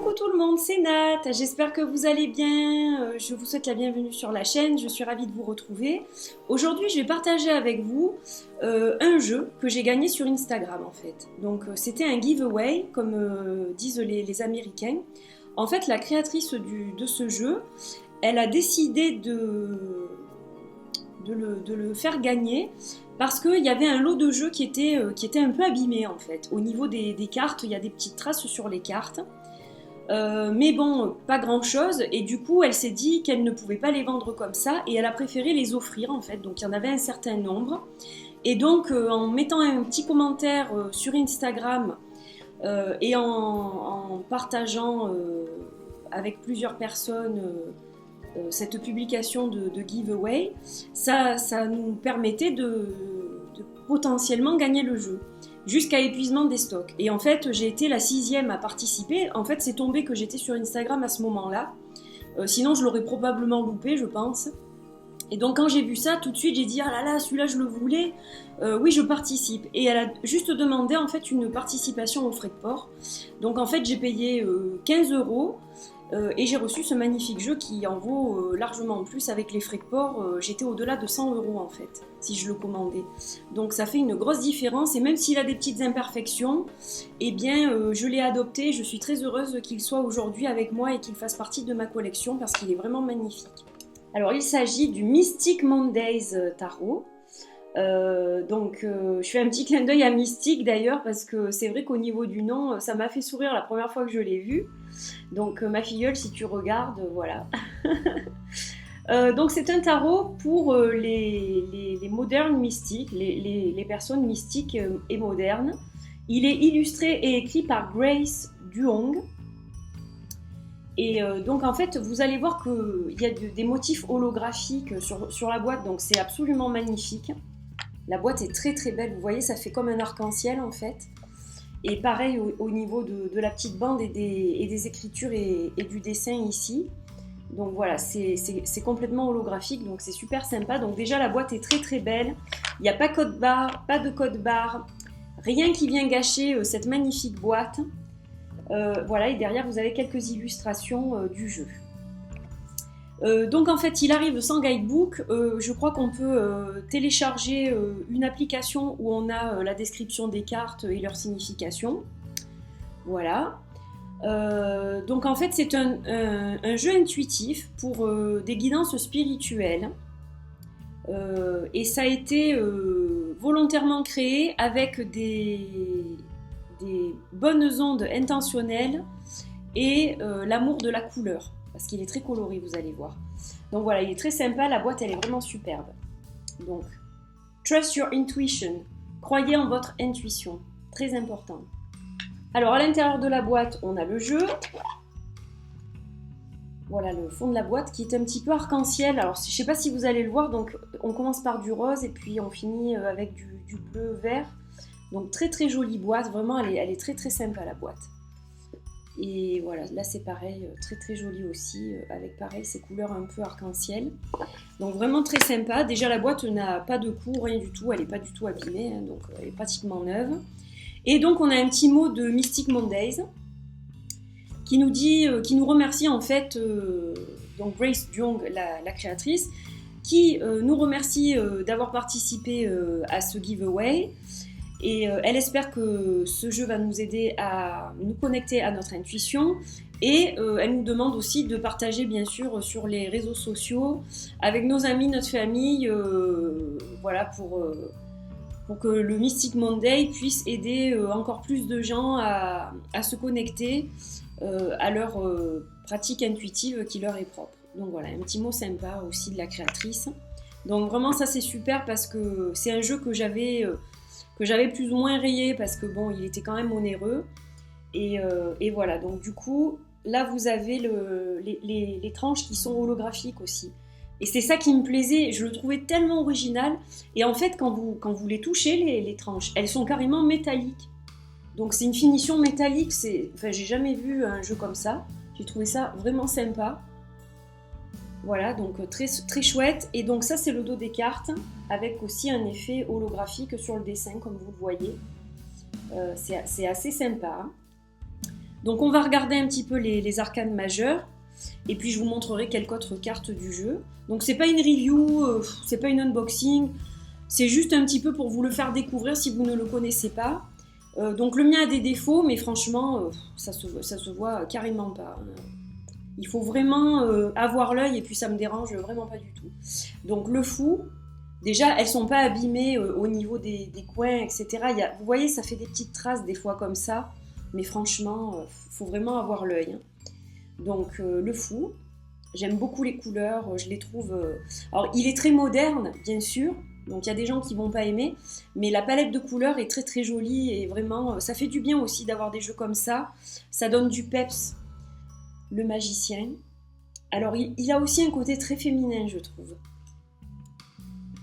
Coucou tout le monde, c'est Nat, j'espère que vous allez bien, je vous souhaite la bienvenue sur la chaîne, je suis ravie de vous retrouver. Aujourd'hui je vais partager avec vous un jeu que j'ai gagné sur Instagram en fait. Donc c'était un giveaway comme disent les Américains. En fait la créatrice de ce jeu, elle a décidé de le faire gagner parce qu'il y avait un lot de jeux qui était un peu abîmé en fait. Au niveau des cartes, il y a des petites traces sur les cartes. Mais bon, pas grand chose, et du coup elle s'est dit qu'elle ne pouvait pas les vendre comme ça, et elle a préféré les offrir en fait, donc il y en avait un certain nombre, et donc en mettant un petit commentaire sur Instagram et en partageant avec plusieurs personnes cette publication de giveaway, ça nous permettait de potentiellement gagner le jeu jusqu'à épuisement des stocks. Et en fait, j'ai été la 6e à participer. En fait, c'est tombé que j'étais sur Instagram à ce moment-là. Sinon, je l'aurais probablement loupé, je pense. Et donc, quand j'ai vu ça, tout de suite, j'ai dit « Ah là là, celui-là, je le voulais. Oui, je participe. » Et elle a juste demandé, en fait, une participation aux frais de port. Donc, en fait, j'ai payé 15 euros. Et j'ai reçu ce magnifique jeu qui en vaut largement plus avec les frais de port. J'étais au-delà de 100 euros en fait, si je le commandais. Donc ça fait une grosse différence, et même s'il a des petites imperfections, eh bien je l'ai adopté. Je suis très heureuse qu'il soit aujourd'hui avec moi et qu'il fasse partie de ma collection parce qu'il est vraiment magnifique. Alors il s'agit du Mystic Mondays Tarot. Je fais un petit clin d'œil à Mystique d'ailleurs parce que c'est vrai qu'au niveau du nom, ça m'a fait sourire la première fois que je l'ai vu. Donc ma filleule, si tu regardes, voilà. Donc c'est un tarot pour les modernes mystiques, les personnes mystiques et modernes. Il est illustré et écrit par Grace Duong. Et donc en fait, vous allez voir qu'il y a des motifs holographiques sur la boîte, donc c'est absolument magnifique. La boîte est très très belle, vous voyez, ça fait comme un arc-en-ciel en fait. Et pareil au niveau de la petite bande et des écritures et du dessin ici. Donc voilà, c'est complètement holographique, donc c'est super sympa. Donc déjà la boîte est très très belle. Il n'y a pas code barre, pas de code barre, rien qui vient gâcher cette magnifique boîte. Voilà, et derrière vous avez quelques illustrations du jeu. Donc en fait il arrive sans guidebook. Je crois qu'on peut télécharger une application où on a la description des cartes et leur signification. Voilà. Donc en fait c'est un jeu intuitif pour des guidances spirituelles. Et ça a été volontairement créé avec des bonnes ondes intentionnelles et l'amour de la couleur. Parce qu'il est très coloré, vous allez voir. Donc voilà, il est très sympa, la boîte elle est vraiment superbe. Donc, trust your intuition. Croyez en votre intuition, très important. Alors à l'intérieur de la boîte, on a le jeu. Voilà le fond de la boîte qui est un petit peu arc-en-ciel. Alors je ne sais pas si vous allez le voir, donc on commence par du rose et puis on finit avec du bleu-vert. Donc très très jolie boîte, vraiment elle est très très sympa la boîte. Et voilà, là c'est pareil, très très joli aussi, avec pareil ces couleurs un peu arc-en-ciel. Donc vraiment très sympa. Déjà la boîte n'a pas de coup, rien du tout, elle n'est pas du tout abîmée, hein, donc elle est pratiquement neuve. Et donc on a un petit mot de Mystic Mondays qui nous dit, qui nous remercie en fait, donc Grace Duong, la créatrice, qui nous remercie d'avoir participé à ce giveaway. Et elle espère que ce jeu va nous aider à nous connecter à notre intuition, et elle nous demande aussi de partager bien sûr sur les réseaux sociaux avec nos amis, notre famille, voilà pour que le Mystic Monday puisse aider encore plus de gens à se connecter à leur pratique intuitive qui leur est propre. Donc voilà, un petit mot sympa aussi de la créatrice. Donc vraiment ça c'est super parce que c'est un jeu que j'avais plus ou moins rayé parce que bon, il était quand même onéreux. Et voilà, donc du coup, là vous avez les tranches qui sont holographiques aussi. Et c'est ça qui me plaisait, je le trouvais tellement original. Et en fait, quand vous les touchez, les tranches, elles sont carrément métalliques. Donc c'est une finition métallique, enfin j'ai jamais vu un jeu comme ça. J'ai trouvé ça vraiment sympa. Voilà, donc très, très chouette. Et donc ça c'est le dos des cartes, avec aussi un effet holographique sur le dessin, comme vous le voyez. C'est assez sympa. Donc on va regarder un petit peu les arcanes majeures. Et puis je vous montrerai quelques autres cartes du jeu. Donc c'est pas une review, c'est pas une unboxing. C'est juste un petit peu pour vous le faire découvrir si vous ne le connaissez pas. Donc le mien a des défauts, mais franchement, ça se voit carrément pas. Il faut vraiment avoir l'œil et puis ça me dérange vraiment pas du tout. Donc le fou, déjà elles sont pas abîmées au niveau des coins, etc. Vous voyez, ça fait des petites traces des fois comme ça, mais franchement, faut vraiment avoir l'œil. Hein. Donc le fou, j'aime beaucoup les couleurs, je les trouve... Alors il est très moderne, bien sûr, donc il y a des gens qui vont pas aimer, mais la palette de couleurs est très très jolie et vraiment, ça fait du bien aussi d'avoir des jeux comme ça. Ça donne du peps. Le magicien. Alors il a aussi un côté très féminin, je trouve.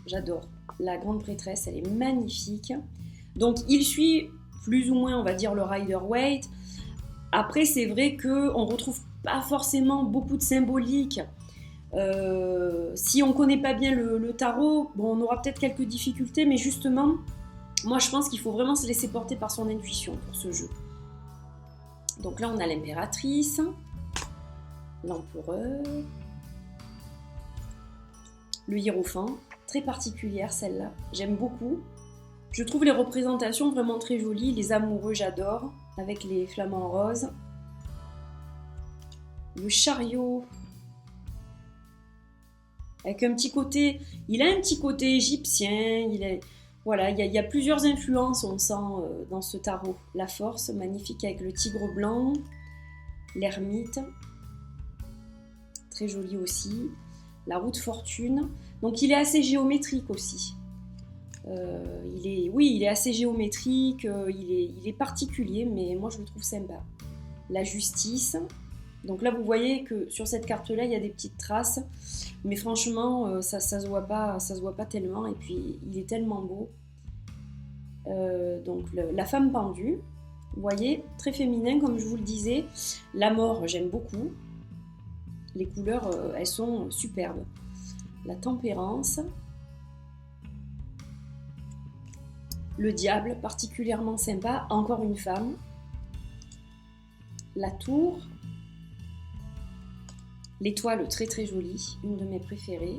J'adore. La grande prêtresse, elle est magnifique. Donc il suit plus ou moins, on va dire, le Rider-Waite. Après, c'est vrai qu'on ne retrouve pas forcément beaucoup de symbolique. Si on ne connaît pas bien le tarot, bon, on aura peut-être quelques difficultés, mais justement, moi je pense qu'il faut vraiment se laisser porter par son intuition pour ce jeu. Donc là, on a l'impératrice, l'empereur, le hiérophant, très particulière celle-là, j'aime beaucoup. Je trouve les représentations vraiment très jolies, les amoureux j'adore, avec les flamants roses. Le chariot, avec un petit côté, il a un petit côté égyptien, voilà, il y a plusieurs influences, on sent dans ce tarot. La force, magnifique avec le tigre blanc, l'ermite, très joli aussi, la roue de fortune. Donc il est assez géométrique aussi. Il est assez géométrique, il est particulier, mais moi je le trouve sympa. La justice. Donc là vous voyez que sur cette carte-là il y a des petites traces, mais franchement ça se voit pas tellement, et puis il est tellement beau. Donc la femme pendue, vous voyez, très féminin comme je vous le disais. La mort, j'aime beaucoup. Les couleurs, elles sont superbes. La tempérance. Le diable, particulièrement sympa, encore une femme. La tour. L'étoile, très très jolie, une de mes préférées.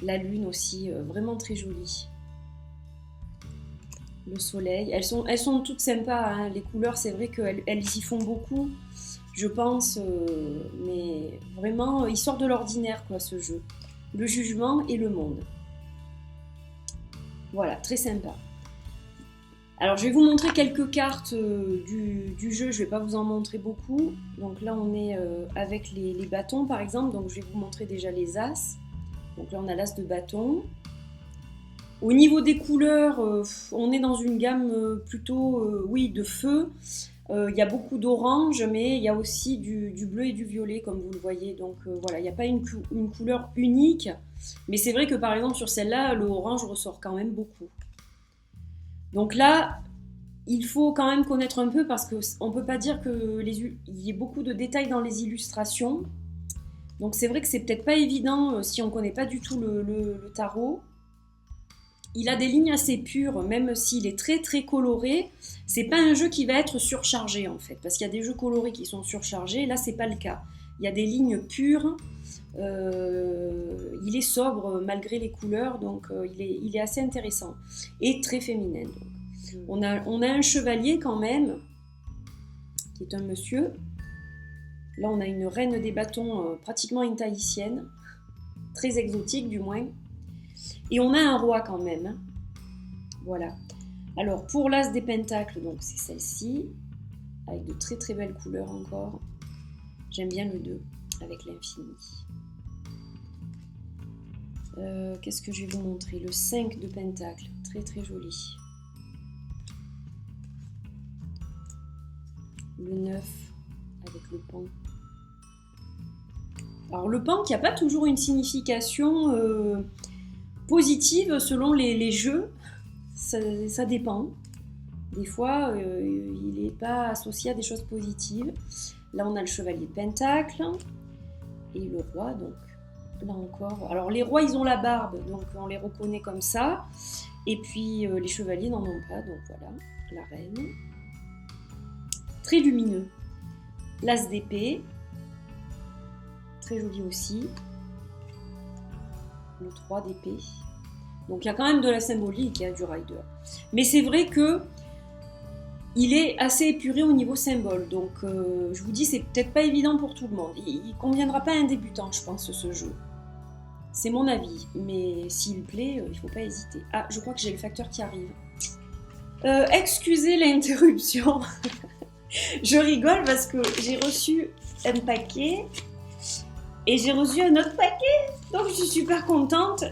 La lune aussi, vraiment très jolie. Le soleil, elles sont toutes sympas, hein. Les couleurs, c'est vrai qu'elles y font beaucoup, je pense, mais vraiment, il sort de l'ordinaire, quoi, ce jeu. Le jugement et le monde. Voilà, très sympa. Alors, je vais vous montrer quelques cartes du jeu, je ne vais pas vous en montrer beaucoup. Donc là, on est avec les bâtons, par exemple, donc je vais vous montrer déjà les as. Donc là, on a l'as de bâton. Au niveau des couleurs, on est dans une gamme plutôt, de feu. Il y a beaucoup d'orange, mais il y a aussi du bleu et du violet, comme vous le voyez. Donc voilà, il n'y a pas une couleur unique. Mais c'est vrai que par exemple, sur celle-là, le orange ressort quand même beaucoup. Donc là, il faut quand même connaître un peu, parce qu'on ne peut pas dire qu'il y ait beaucoup de détails dans les illustrations. Donc c'est vrai que c'est peut-être pas évident si on ne connaît pas du tout le tarot. Il a des lignes assez pures, même s'il est très très coloré. C'est pas un jeu qui va être surchargé en fait, parce qu'il y a des jeux colorés qui sont surchargés. Là, c'est pas le cas. Il y a des lignes pures. Il est sobre malgré les couleurs, donc il est assez intéressant et très féminin. Donc. On a un chevalier quand même, qui est un monsieur. Là, on a une reine des bâtons, pratiquement une tahitienne, très exotique du moins. Et on a un roi quand même. Hein. Voilà. Alors, pour l'as des pentacles, donc c'est celle-ci, avec de très très belles couleurs encore. J'aime bien le 2, avec l'infini. Qu'est-ce que je vais vous montrer? Le 5 de pentacle, très très joli. Le 9, avec le pan. Alors le pan qui n'a pas toujours une signification positive selon les jeux, ça dépend. Des fois, il n'est pas associé à des choses positives. Là, on a le chevalier de pentacle et le roi, donc là encore. Alors les rois, ils ont la barbe, donc on les reconnaît comme ça. Et puis les chevaliers n'en ont pas, donc voilà, la reine. très lumineux. L'as d'épée, très joli aussi. Le 3 d'épée. Donc il y a quand même de la symbolique, il y a du rider. Mais c'est vrai que il est assez épuré au niveau symbole, donc je vous dis, c'est peut-être pas évident pour tout le monde. Il conviendra pas à un débutant, je pense, ce jeu. C'est mon avis, mais s'il plaît, il faut pas hésiter. Ah, je crois que j'ai le facteur qui arrive. Excusez l'interruption. Je rigole parce que j'ai reçu un paquet et j'ai reçu un autre paquet, donc je suis super contente.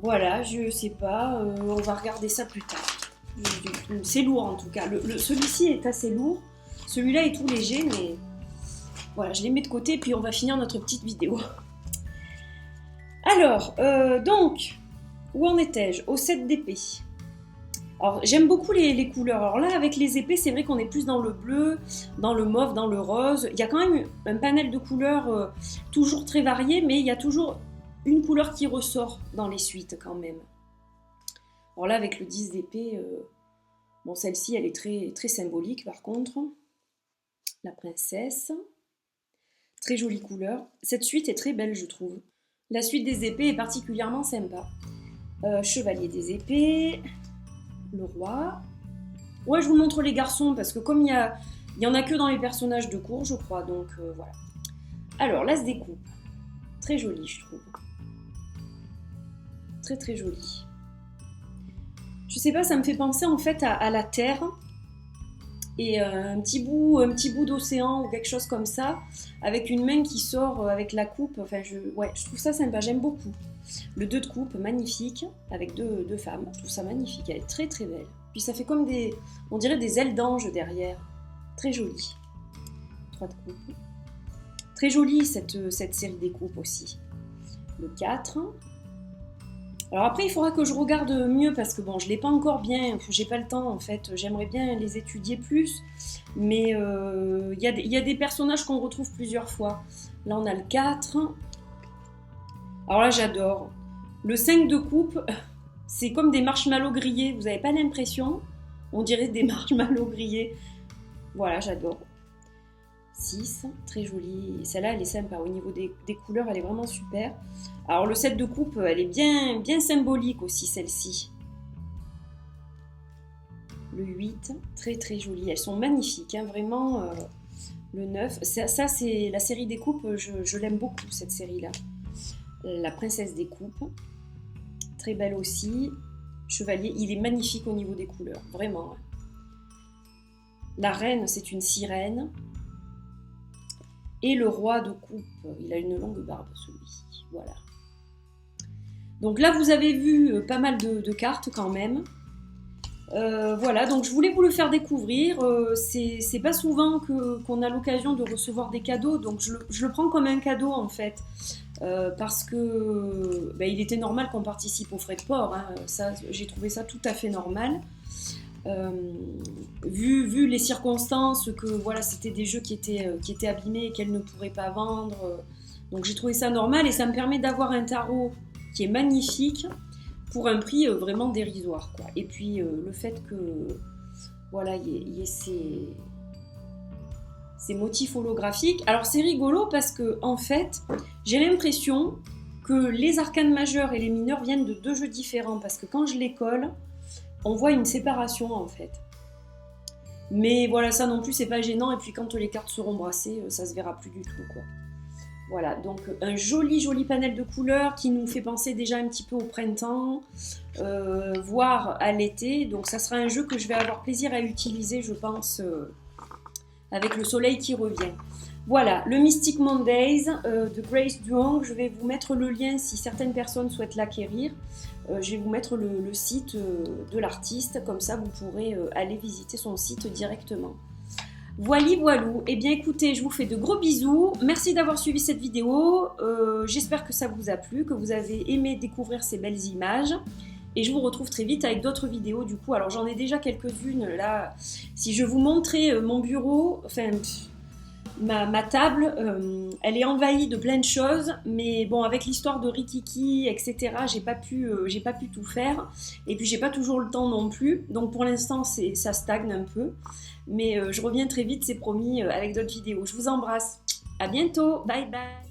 Voilà, je sais pas, on va regarder ça plus tard. C'est lourd en tout cas. Celui-ci est assez lourd. Celui-là est tout léger, mais voilà, je les mets de côté, puis on va finir notre petite vidéo. Alors, donc, où en étais-je? Au 7 d'épée. Alors, j'aime beaucoup les couleurs. Alors là, avec les épées, c'est vrai qu'on est plus dans le bleu, dans le mauve, dans le rose. Il y a quand même un panel de couleurs toujours très varié, mais il y a toujours une couleur qui ressort dans les suites quand même. Alors là, avec le 10 d'épée, bon, celle-ci, elle est très, très symbolique par contre. La princesse. Très jolie couleur. Cette suite est très belle, je trouve. La suite des épées est particulièrement sympa. Chevalier des épées. Le roi. Ouais, je vous montre les garçons, parce que comme il y en a que dans les personnages de cour, je crois, donc voilà. Alors, l'as des coupes. Très joli, je trouve. Très, très joli. Je sais pas, ça me fait penser en fait à la Terre et un petit bout d'océan ou quelque chose comme ça, avec une main qui sort avec la coupe. Enfin, je trouve ça sympa, j'aime beaucoup. Le 2 de coupe, magnifique, avec deux femmes. Je trouve ça magnifique, elle est très très belle. Puis ça fait comme on dirait des ailes d'ange derrière. Très joli. 3 de coupe. Très jolie cette série des coupes aussi. Le 4. Alors après, il faudra que je regarde mieux parce que bon, je ne l'ai pas encore bien, j'ai pas le temps en fait, j'aimerais bien les étudier plus, mais il y a des personnages qu'on retrouve plusieurs fois. Là, on a le 4. Alors là, j'adore. Le 5 de coupe, c'est comme des marshmallows grillés, vous n'avez pas l'impression? On dirait des marshmallows grillés. Voilà, j'adore. 6, très jolie. Celle-là, elle est sympa. Au niveau des couleurs, elle est vraiment super. Alors, le 7 de coupe, elle est bien, bien symbolique aussi, celle-ci. Le 8, très très jolie. Elles sont magnifiques, hein, vraiment. Le 9, ça c'est la série des coupes, je l'aime beaucoup, cette série-là. La princesse des coupes, très belle aussi. Chevalier, il est magnifique au niveau des couleurs, vraiment. La reine, c'est une sirène. Et le roi de coupe, il a une longue barbe celui-ci, voilà. Donc là vous avez vu pas mal de cartes quand même. Voilà, donc je voulais vous le faire découvrir. C'est pas souvent qu'on a l'occasion de recevoir des cadeaux, donc je le prends comme un cadeau en fait. Parce que il était normal qu'on participe aux frais de port, hein. Ça, j'ai trouvé ça tout à fait normal. Vu les circonstances, que voilà, c'était des jeux qui étaient abîmés et qu'elle ne pourrait pas vendre, donc j'ai trouvé ça normal et ça me permet d'avoir un tarot qui est magnifique pour un prix vraiment dérisoire, quoi. Et puis le fait que voilà, il y ait ces motifs holographiques. Alors c'est rigolo parce que en fait j'ai l'impression que les arcanes majeurs et les mineurs viennent de 2 jeux différents, parce que quand je les colle, on voit une séparation en fait. Mais voilà, ça non plus c'est pas gênant, et puis quand les cartes seront brassées, ça se verra plus du tout, quoi. Voilà, donc un joli panel de couleurs qui nous fait penser déjà un petit peu au printemps, voire à l'été. Donc ça sera un jeu que je vais avoir plaisir à utiliser, je pense, avec le soleil qui revient. Voilà, le Mystic Mondays de Grace Duong. Je vais vous mettre le lien si certaines personnes souhaitent l'acquérir. Je vais vous mettre le site de l'artiste, comme ça vous pourrez aller visiter son site directement. Voilou. Eh bien écoutez, je vous fais de gros bisous. Merci d'avoir suivi cette vidéo. J'espère que ça vous a plu, que vous avez aimé découvrir ces belles images. Et je vous retrouve très vite avec d'autres vidéos du coup. Alors j'en ai déjà quelques-unes là. Si je vous montrais mon bureau, enfin... ma table, elle est envahie de plein de choses, mais bon, avec l'histoire de Rikiki, etc., j'ai pas pu tout faire. Et puis, j'ai pas toujours le temps non plus. Donc, pour l'instant, ça stagne un peu. Mais je reviens très vite, c'est promis, avec d'autres vidéos. Je vous embrasse. À bientôt. Bye bye.